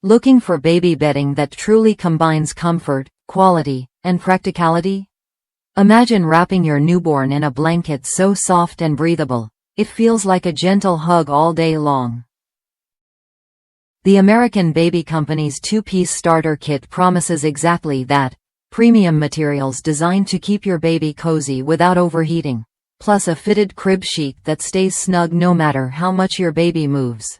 Looking for baby bedding that truly combines comfort, quality, and practicality? Imagine wrapping your newborn in a blanket so soft and breathable, it feels like a gentle hug all day long. The American Baby Company's two-piece starter kit promises exactly that: premium materials designed to keep your baby cozy without overheating, plus a fitted crib sheet that stays snug no matter how much your baby moves.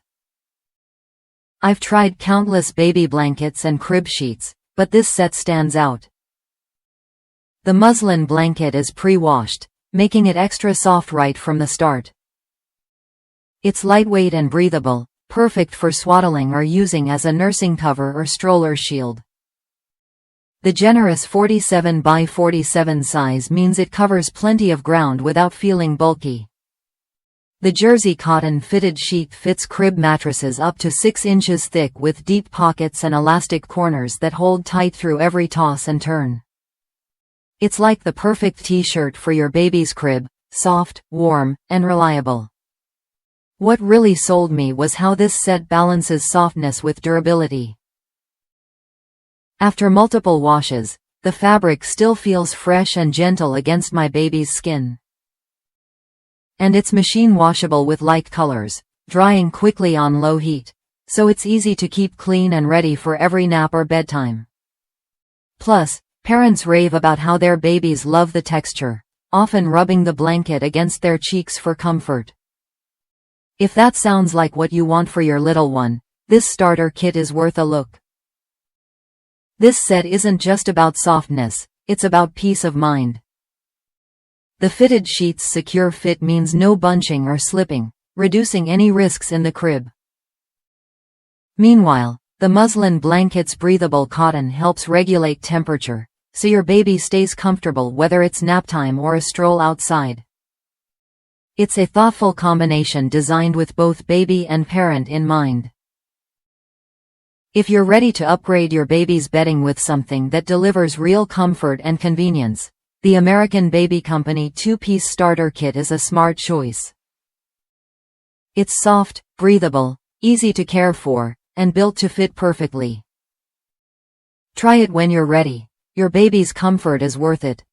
I've tried countless baby blankets and crib sheets, but this set stands out. The muslin blanket is pre-washed, making it extra soft right from the start. It's lightweight and breathable, perfect for swaddling or using as a nursing cover or stroller shield. The generous 47 by 47 size means it covers plenty of ground without feeling bulky. The jersey cotton fitted sheet fits crib mattresses up to 6 inches thick with deep pockets and elastic corners that hold tight through every toss and turn. It's like the perfect t-shirt for your baby's crib, soft, warm, and reliable. What really sold me was how this set balances softness with durability. After multiple washes, the fabric still feels fresh and gentle against my baby's skin. And it's machine washable with light colors, drying quickly on low heat, so it's easy to keep clean and ready for every nap or bedtime. Plus, parents rave about how their babies love the texture, often rubbing the blanket against their cheeks for comfort. If that sounds like what you want for your little one, this starter kit is worth a look. This set isn't just about softness, it's about peace of mind. The fitted sheet's secure fit means no bunching or slipping, reducing any risks in the crib. Meanwhile, the muslin blanket's breathable cotton helps regulate temperature, so your baby stays comfortable whether it's nap time or a stroll outside. It's a thoughtful combination designed with both baby and parent in mind. If you're ready to upgrade your baby's bedding with something that delivers real comfort and convenience, the American Baby Company two-piece starter kit is a smart choice. It's soft, breathable, easy to care for, and built to fit perfectly. Try it when you're ready. Your baby's comfort is worth it.